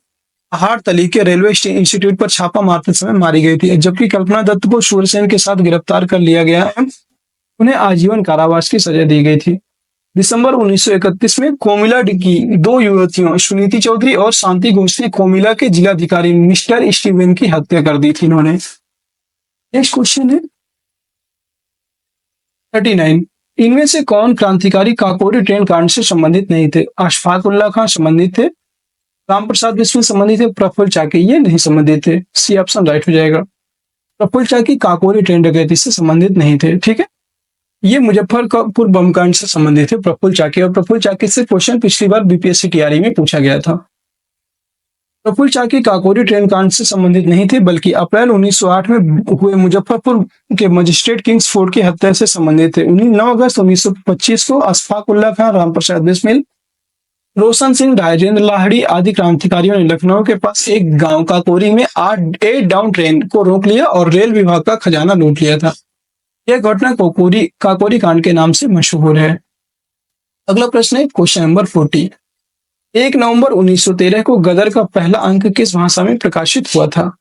पहाड़तली के रेलवे इंस्टीट्यूट पर छापा मारते समय मारी गई थी, जबकि कल्पना दत्त को सूर्यसेन के साथ गिरफ्तार कर लिया गया है। उन्हें आजीवन कारावास की सजा दी गई थी। दिसंबर 1931 में कोमिला की 2 युवतियों सुनीति चौधरी और शांति घोष ने कोमिला के जिलाधिकारी मिस्टर स्टीवन की हत्या कर दी थी इन्होंने। नेक्स्ट क्वेश्चन है 39। इनमें से कौन क्रांतिकारी काकोरी ट्रेन कांड से संबंधित नहीं थे? अशफाक उल्लाह खां संबंधित थे, राम प्रसाद बिस्मिल संबंधित थे, प्रफुल्ल चाकी ये नहीं संबंधित थे। सी ऑप्शन राइट हो जाएगा। प्रफुल्ल चाकी काकोरी ट्रेन डकैती से संबंधित नहीं थे। ठीक है, ये मुजफ्फरपुर बम कांड से संबंधित थे प्रफुल्ल चाकी। और प्रफुल्ल चाकी से क्वेश्चन पिछली बार BPSC TRE में पूछा गया था। प्रफुल्ल चाकी काकोरी ट्रेन कांड से संबंधित नहीं थे, बल्कि अप्रैल 1908 में हुए मुजफ्फरपुर के मजिस्ट्रेट किंग्स फोर्ड की हत्या से संबंधित थे। 9 अगस्त 1925 को अशफाक उल्लाह खां, राम प्रसाद बिस्मिल, रोशन सिंह, राजेंद्र लाहिड़ी आदि क्रांतिकारियों ने लखनऊ के पास एक गांव काकोरी में 8 डाउन ट्रेन को रोक लिया और रेल विभाग का खजाना लूट लिया था। यह घटना काकोरी कांड के नाम से मशहूर है। अगला प्रश्न है क्वेश्चन नंबर 40। 1 नवंबर 1913 को गदर का पहला अंक किस भाषा में प्रकाशित हुआ था?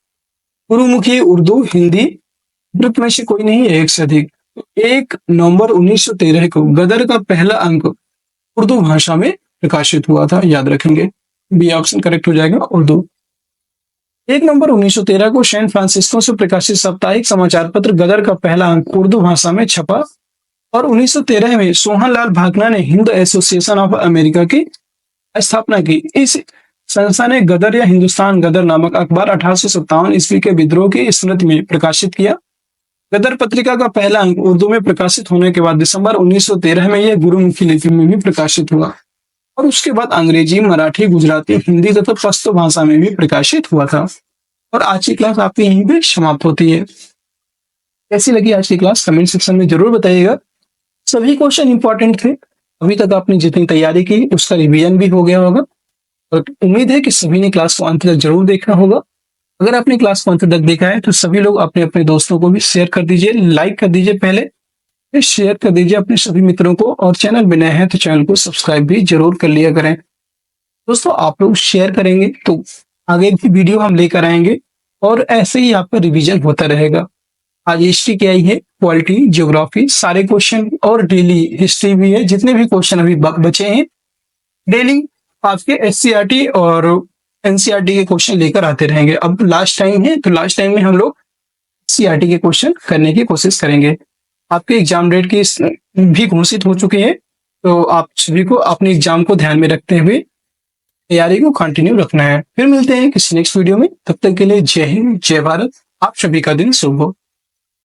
गुरुमुखी, उर्दू, हिंदी, ग्रुप में से कोई नहीं है, एक से अधिक। 1 नवंबर 1913 को गदर का पहला अंक उर्दू भाषा में प्रकाशित हुआ था, याद रखेंगे। बी ऑप्शन करेक्ट हो जाएगा, उर्दू। 1 नवंबर 1913 को सैन फ्रांसिस्को से प्रकाशित साप्ताहिक समाचार पत्र गदर का पहला अंक उर्दू भाषा में छपा। और 1913 में सोहनलाल भाकना ने हिंद एसोसिएशन ऑफ अमेरिका की स्थापना की। इस संस्था ने गदर या हिंदुस्तान गदर नामक अखबार 1857 ईस्वी के विद्रोह की स्मृति में प्रकाशित किया। गदर पत्रिका का पहला अंक उर्दू में प्रकाशित होने के बाद दिसंबर 1913 में यह गुरुमुखी लिपि में भी प्रकाशित हुआ। और उसके बाद अंग्रेजी, मराठी, गुजराती, हिंदी तथा पश्तो भाषा में भी प्रकाशित हुआ था। और आज की क्लास आपकी यहीं पे समाप्त होती है। कैसी लगी आज की क्लास कमेंट सेक्शन में जरूर बताइएगा। सभी क्वेश्चन इंपॉर्टेंट थे। अभी तक आपने जितनी तैयारी की उसका रिवीजन भी हो गया होगा और उम्मीद है कि सभी ने क्लास को अंत तक जरूर देखना होगा। अगर आपने क्लास को अंत तक देखा है तो सभी लोग अपने अपने दोस्तों को भी शेयर कर दीजिए, लाइक कर दीजिए, पहले फिर शेयर कर दीजिए अपने सभी मित्रों को। और चैनल में नए हैं तो चैनल को सब्सक्राइब भी जरूर कर लिया करें। दोस्तों आप लोग शेयर करेंगे तो आगे भी वीडियो हम लेकर आएंगे और ऐसे ही आपका रिवीजन होता रहेगा। आज हिस्ट्री की आई है, पॉलिटी, ज्योग्राफी सारे क्वेश्चन और डेली हिस्ट्री भी है। जितने भी क्वेश्चन अभी बचे हैं डेली आपके SCRT और NCRT के क्वेश्चन लेकर आते रहेंगे। अब लास्ट टाइम है तो लास्ट टाइम में हम लोग CRT के क्वेश्चन करने की कोशिश करेंगे। आपके एग्जाम डेट की भी घोषित हो चुके हैं, तो आप सभी को अपने एग्जाम को ध्यान में रखते हुए तैयारी को कंटिन्यू रखना है। फिर मिलते हैं किसी नेक्स्ट वीडियो में, तब तक के लिए जय हिंद, जय भारत। आप सभी का दिन शुभ हो।